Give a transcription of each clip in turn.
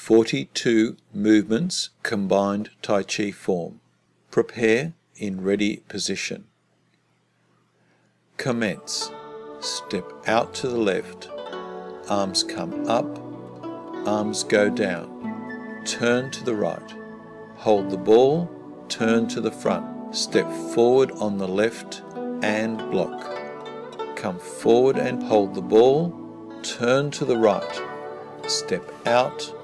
42 movements combined Tai Chi form. Prepare in ready position. Commence. Step out to the left. Arms come up. Arms go down. Turn to the right. Hold the ball. Turn to the front. Step forward on the left and block. Come forward and hold the ball. Turn to the right. Step out.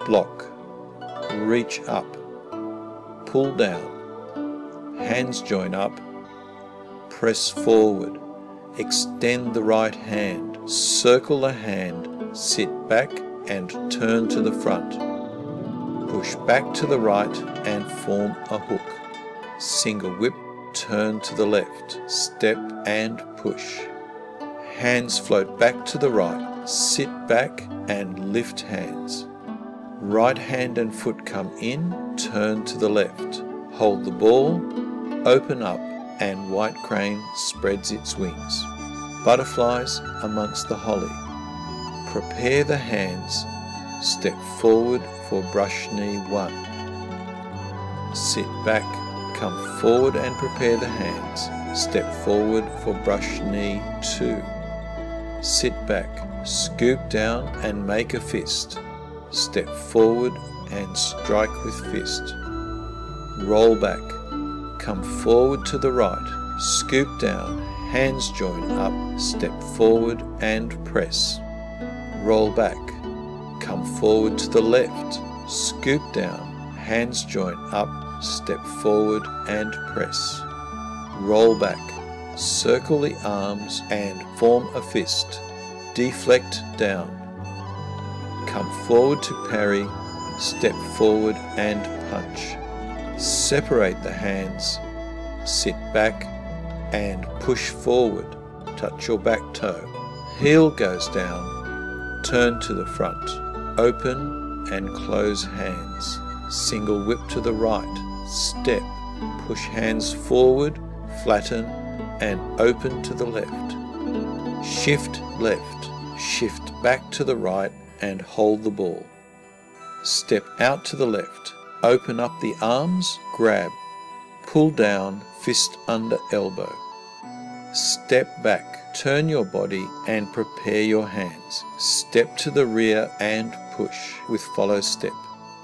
Block. Reach up. Pull down. Hands join up. Press forward. Extend the right hand. Circle the hand. Sit back and turn to the front. Push back to the right and form a hook. Single whip. Turn to the left. Step and push. Hands float back to the right. Sit back and lift hands. Right hand and foot come in. Turn to the left. Hold the ball. Open up and white crane spreads its wings. Butterflies amongst the holly. Prepare the hands. Step forward for brush knee 1. Sit back. Come forward and prepare the hands. Step forward for brush knee 2. Sit back, scoop down and make a fist. Step forward and strike with fist. Roll back. Come forward to the right. Scoop down, hands join up, step forward and press. Roll back. Come forward to the left. Scoop down, hands join up, step forward and press. Roll back. Circle the arms and form a fist. Deflect down. Come forward to parry, step forward and punch. Separate the hands, sit back and push forward. Touch your back toe. Heel goes down, turn to the front. Open and close hands. Single whip to the right, step. Push hands forward, flatten and open to the left. Shift left, shift back to the right and hold the ball. Step out to the left, open up the arms, grab, pull down, fist under elbow. Step back, turn your body and prepare your hands. Step to the rear and push with follow step.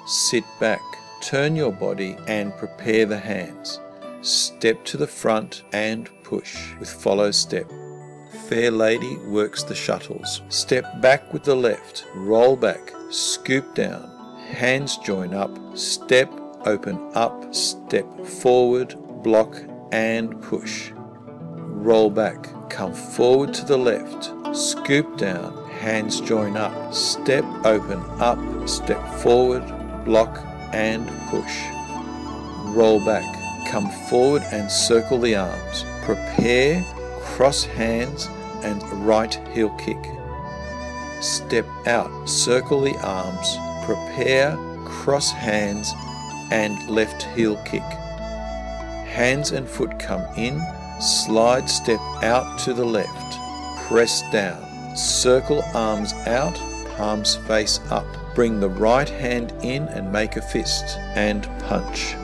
Sit back, turn your body and prepare the hands. Step to the front and push with follow step. Fair lady works the shuttles. Step back with the left, roll back, scoop down, hands join up, step, open up, step forward, block and push. Roll back, come forward to the left, scoop down, hands join up, step, open up, step forward, block and push. Roll back, come forward and circle the arms. Prepare, cross hands and right heel kick. Step out, circle the arms, prepare, cross hands and left heel kick. Hands and foot come in, slide step out to the left, press down, circle arms out, palms face up. Bring the right hand in and make a fist and punch.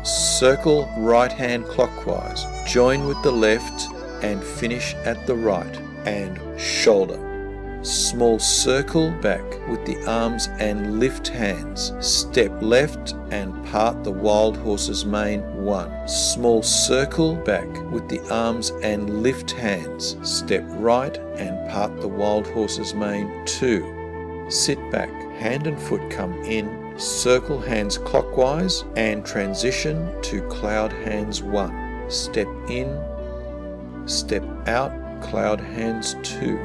Circle right hand clockwise, join with the left and finish at the right and shoulder. Small circle back with the arms and lift hands. Step left and part the wild horse's mane 1. Small circle back with the arms and lift hands. Step right and part the wild horse's mane 2. Sit back, hand and foot come in, circle hands clockwise and transition to cloud hands 1. Step in, step out, cloud hands 2.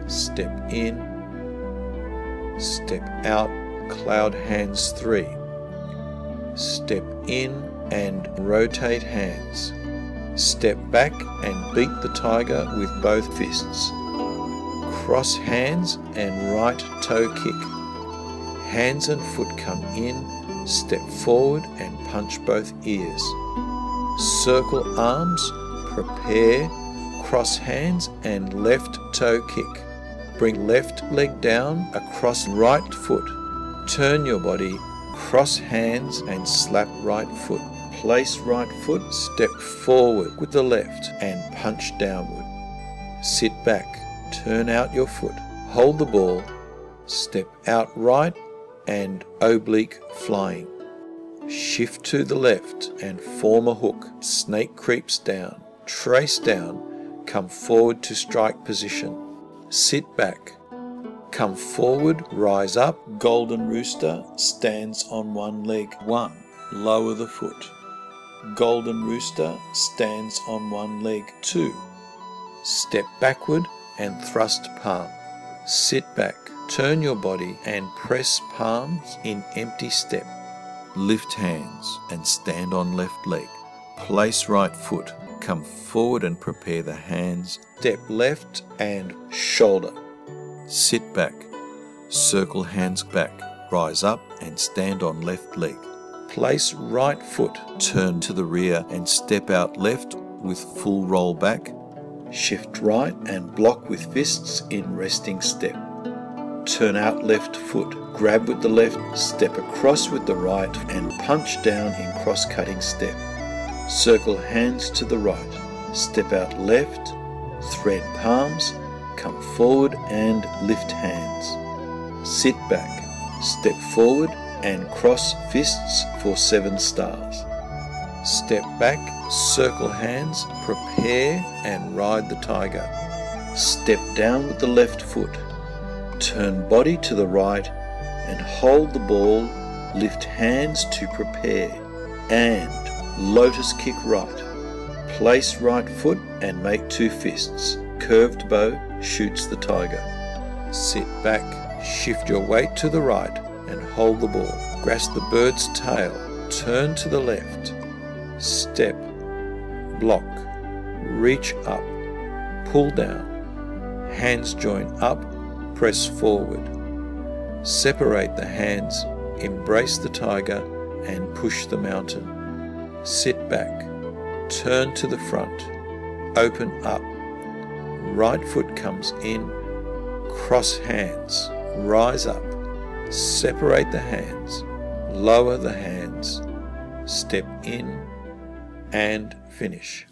Step in, step out, cloud hands 3. Step in and rotate hands. Step back and beat the tiger with both fists. Cross hands and right toe kick. Hands and foot come in, step forward and punch both ears. Circle arms, prepare, cross hands and left toe kick. Bring left leg down across right foot. Turn your body, cross hands and slap right foot. Place right foot, step forward with the left and punch downward. Sit back, turn out your foot, hold the ball, step out right and oblique flying. Shift to the left and form a hook. Snake creeps down. Trace down. Come forward to strike position. Sit back. Come forward, rise up. Golden rooster stands on one leg. 1. Lower the foot. Golden rooster stands on one leg. 2. Step backward and thrust palm. Sit back. Turn your body and press palms in empty step. Lift hands and stand on left leg. Place right foot. Come forward and prepare the hands. Step left and shoulder. Sit back. Circle hands back. Rise up and stand on left leg. Place right foot. Turn to the rear and step out left with full roll back. Shift right and block with fists in resting step. Turn out left foot. Grab with the left, step across with the right and punch down in cross-cutting step. Circle hands to the right. Step out left, thread palms, come forward and lift hands. Sit back, step forward and cross fists for 7 stars. Step back, circle hands, prepare and ride the tiger. Step down with the left foot. Turn body to the right and hold the ball, lift hands to prepare, and lotus kick right. Place right foot and make 2 fists. Curved bow shoots the tiger. Sit back, shift your weight to the right and hold the ball. Grasp the bird's tail, turn to the left. Step, block, reach up, pull down. Hands join up, press forward. Separate the hands, embrace the tiger and push the mountain. Sit back, turn to the front, open up. Right foot comes in, cross hands, rise up. Separate the hands, lower the hands, step in and finish.